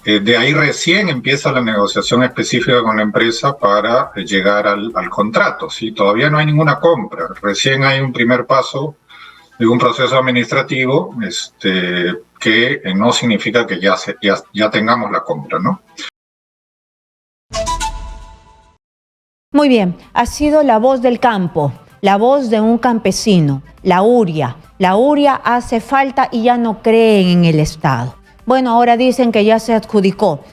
De ahí recién empieza la negociación específica con la empresa para llegar al contrato, ¿sí? Todavía no hay ninguna compra, recién hay un primer paso de un proceso administrativo que no significa que ya tengamos la compra, ¿no? Muy bien, ha sido la voz del campo, la voz de un campesino, la URIA. La URIA hace falta y ya no creen en el Estado. Bueno, ahora dicen que ya se adjudicó.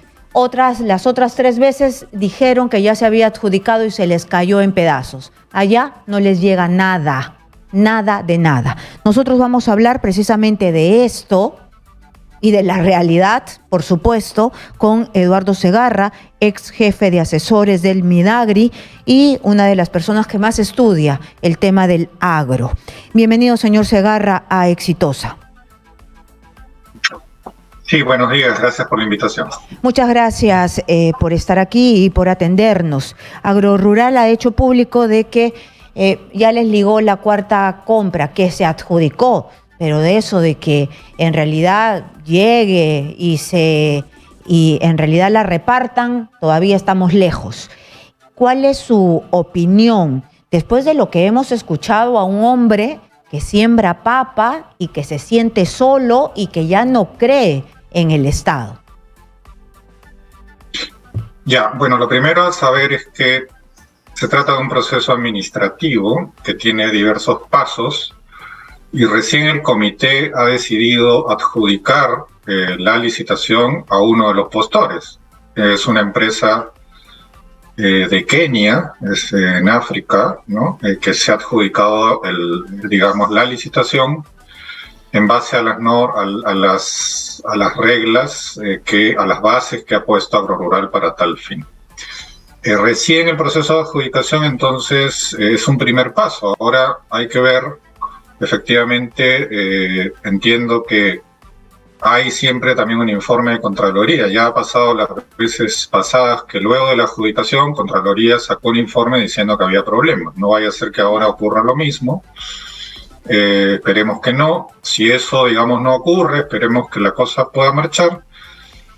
Las otras 3 veces dijeron que ya se había adjudicado y se les cayó en pedazos. Allá no les llega nada, nada de nada. Nosotros vamos a hablar precisamente de esto y de la realidad, por supuesto, con Eduardo Segarra, ex jefe de asesores del Midagri y una de las personas que más estudia el tema del agro. Bienvenido, señor Segarra, a Exitosa. Sí, buenos días, gracias por la invitación. Muchas gracias por estar aquí y por atendernos. Agrorural ha hecho público de que ya les ligó la 4ª compra que se adjudicó, pero de eso de que en realidad llegue y en realidad la repartan, todavía estamos lejos. ¿Cuál es su opinión después de lo que hemos escuchado a un hombre que siembra papa y que se siente solo y que ya no cree en el Estado? Ya, bueno, lo primero a saber es que se trata de un proceso administrativo que tiene diversos pasos y recién el comité ha decidido adjudicar la licitación a uno de los postores. Es una empresa de Kenia, en África, ¿no? Que se ha adjudicado la licitación en base a las reglas, a las bases que ha puesto Agrorural para tal fin. Recién el proceso de adjudicación, entonces, es un primer paso. Ahora hay que ver, efectivamente, entiendo que hay siempre también un informe de Contraloría. Ya ha pasado las veces pasadas que luego de la adjudicación, Contraloría sacó un informe diciendo que había problemas. No vaya a ser que ahora ocurra lo mismo. Esperemos que no. Si eso, digamos, no ocurre, esperemos que la cosa pueda marchar.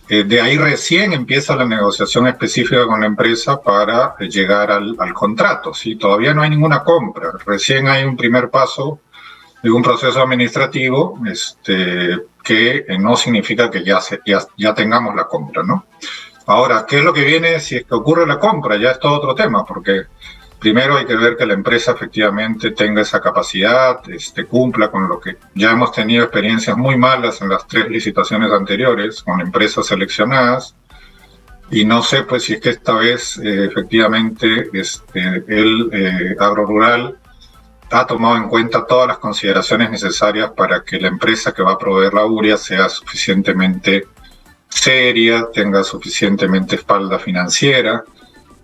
De ahí recién empieza la negociación específica con la empresa para llegar al contrato, ¿sí? Todavía no hay ninguna compra. Recién hay un primer paso de un proceso administrativo que no significa que ya tengamos la compra, ¿no? Ahora, ¿qué es lo que viene si es que ocurre la compra? Ya es todo otro tema, porque primero hay que ver que la empresa efectivamente tenga esa capacidad, cumpla con lo que ya hemos tenido experiencias muy malas en las 3 licitaciones anteriores con empresas seleccionadas, y no sé pues si es que esta vez efectivamente Agrorural ha tomado en cuenta todas las consideraciones necesarias para que la empresa que va a proveer la urea sea suficientemente seria, tenga suficientemente espalda financiera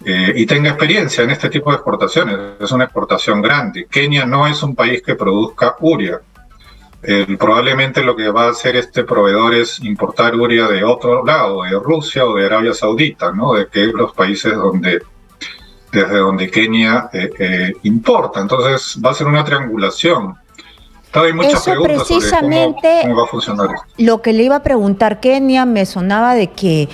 y tenga experiencia en este tipo de exportaciones. Es una exportación grande. Kenia no es un país que produzca urea. Probablemente lo que va a hacer este proveedor es importar urea de otro lado, de Rusia o de Arabia Saudita, ¿no? De que los países desde donde Kenia importa. Entonces va a ser una triangulación. Hay muchas preguntas sobre cómo va a funcionar esto. Lo que le iba a preguntar, Kenia, me sonaba de que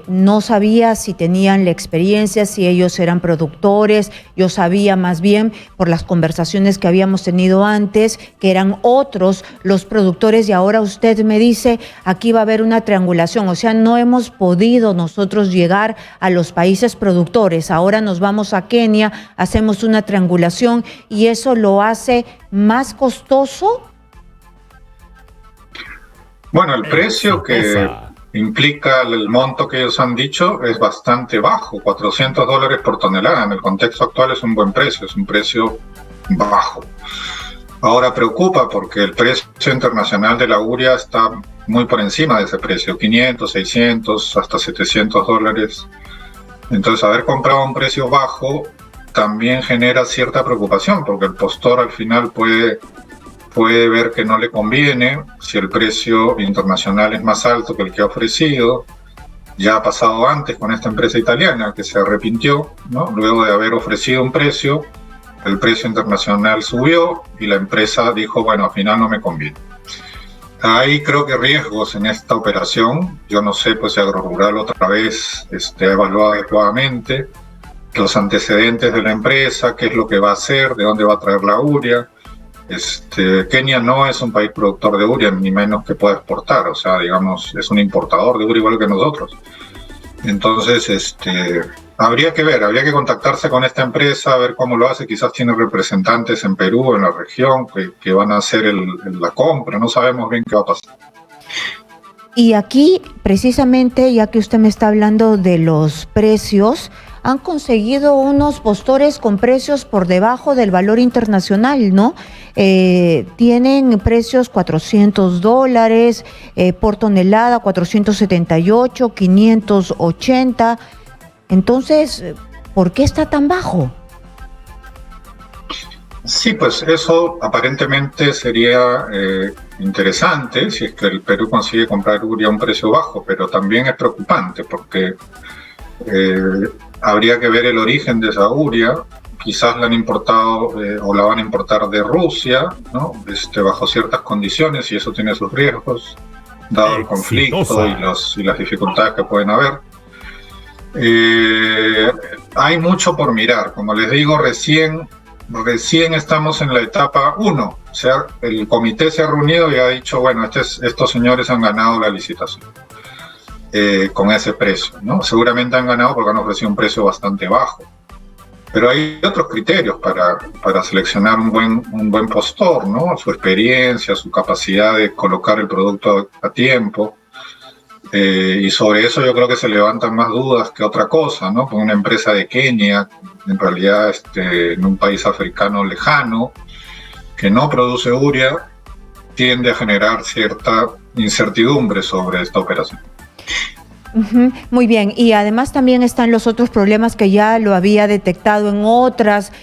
no sabía si tenían la experiencia, si ellos eran productores. Yo sabía más bien por las conversaciones que habíamos tenido antes que eran otros los productores, y ahora usted me dice aquí va a haber una triangulación. O sea, no hemos podido nosotros llegar a los países productores. Ahora nos vamos a Kenia, hacemos una triangulación y eso lo hace más costoso. Bueno, el precio que implica el monto que ellos han dicho es bastante bajo, $400 por tonelada. En el contexto actual es un buen precio, es un precio bajo. Ahora preocupa porque el precio internacional de la urea está muy por encima de ese precio, 500, 600, hasta $700. Entonces, haber comprado a un precio bajo también genera cierta preocupación, porque el postor al final puede ver que no le conviene si el precio internacional es más alto que el que ha ofrecido. Ya ha pasado antes con esta empresa italiana que se arrepintió, ¿no? Luego de haber ofrecido un precio, el precio internacional subió y la empresa dijo, bueno, al final no me conviene. Hay creo que riesgos en esta operación. Yo no sé pues si Agrorural otra vez ha evaluado adecuadamente los antecedentes de la empresa, qué es lo que va a hacer, de dónde va a traer la urea. Kenia no es un país productor de urea, ni menos que pueda exportar, o sea, digamos, es un importador de urea igual que nosotros. Entonces, habría que ver, habría que contactarse con esta empresa, a ver cómo lo hace. Quizás tiene representantes en Perú, en la región, que van a hacer la compra. No sabemos bien qué va a pasar. Y aquí, precisamente, ya que usted me está hablando de los precios, han conseguido unos postores con precios por debajo del valor internacional, ¿no? Tienen precios $400 por tonelada, 478, 580. Entonces, ¿por qué está tan bajo? Sí, pues eso aparentemente sería interesante si es que el Perú consigue comprar urea a un precio bajo, pero también es preocupante porque habría que ver el origen de esa urea. Quizás la han importado o la van a importar de Rusia, ¿no? Bajo ciertas condiciones, y eso tiene sus riesgos, dado el conflicto y las dificultades que pueden haber. Hay mucho por mirar. Como les digo, recién estamos en la etapa 1. O sea, el comité se ha reunido y ha dicho, bueno, estos señores han ganado la licitación con ese precio, ¿no? Seguramente han ganado porque han ofrecido un precio bastante bajo. Pero hay otros criterios para seleccionar un buen postor, ¿no? Su experiencia, su capacidad de colocar el producto a tiempo. Y sobre eso yo creo que se levantan más dudas que otra cosa, ¿no? Porque una empresa de Kenia, en realidad en un país africano lejano, que no produce urea, tiende a generar cierta incertidumbre sobre esta operación. Muy bien, y además también están los otros problemas que ya lo había detectado en otras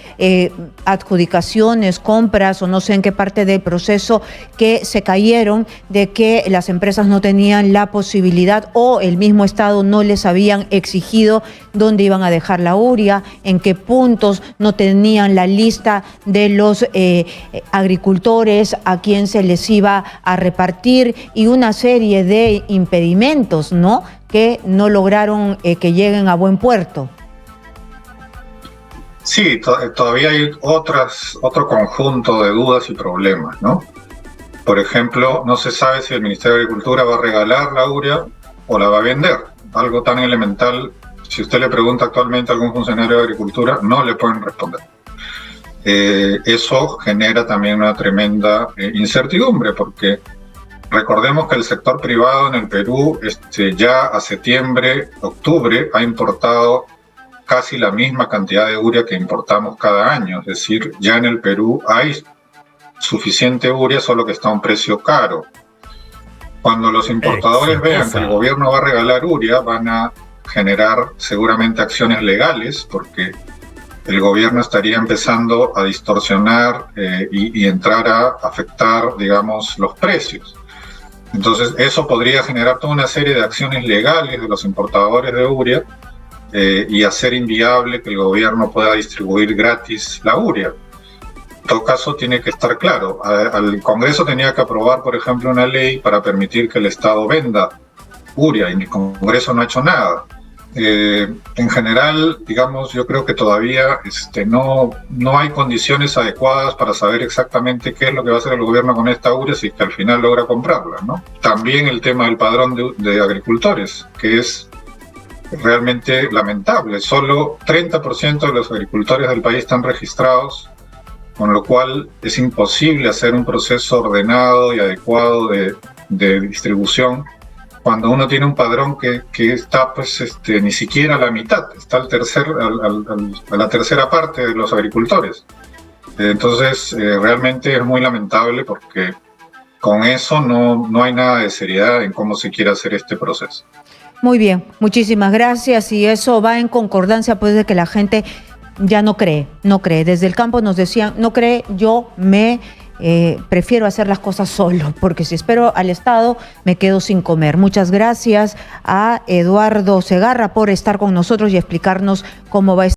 adjudicaciones, compras o no sé en qué parte del proceso que se cayeron, de que las empresas no tenían la posibilidad o el mismo Estado no les habían exigido dónde iban a dejar la urea, en qué puntos, no tenían la lista de los agricultores a quien se les iba a repartir y una serie de impedimentos, ¿no?, que no lograron que lleguen a buen puerto. Sí, todavía hay otro conjunto de dudas y problemas, ¿no? Por ejemplo, no se sabe si el Ministerio de Agricultura va a regalar la urea o la va a vender. Algo tan elemental, si usted le pregunta actualmente a algún funcionario de Agricultura, no le pueden responder. Eso genera también una tremenda incertidumbre, porque recordemos que el sector privado en el Perú ya a septiembre, octubre, ha importado casi la misma cantidad de urea que importamos cada año. Es decir, ya en el Perú hay suficiente urea, solo que está a un precio caro. Cuando los importadores vean que el gobierno va a regalar urea, van a generar seguramente acciones legales, porque el gobierno estaría empezando a distorsionar y entrar a afectar, digamos, los precios. Entonces, eso podría generar toda una serie de acciones legales de los importadores de urea y hacer inviable que el gobierno pueda distribuir gratis la urea. En todo caso, tiene que estar claro. El Congreso tenía que aprobar, por ejemplo, una ley para permitir que el Estado venda urea, y el Congreso no ha hecho nada. En general, digamos, yo creo que todavía no hay condiciones adecuadas para saber exactamente qué es lo que va a hacer el gobierno con esta urea si es que al final logra comprarla, ¿no? También el tema del padrón de agricultores, que es realmente lamentable. Solo 30% de los agricultores del país están registrados, con lo cual es imposible hacer un proceso ordenado y adecuado de distribución cuando uno tiene un padrón que está ni siquiera a la mitad, está a la tercera parte de los agricultores. Entonces, realmente es muy lamentable porque con eso no hay nada de seriedad en cómo se quiere hacer este proceso. Muy bien, muchísimas gracias, y eso va en concordancia pues de que la gente ya no cree. Desde el campo nos decían, no cree, yo prefiero hacer las cosas solo, porque si espero al Estado me quedo sin comer. Muchas gracias a Eduardo Segarra por estar con nosotros y explicarnos cómo va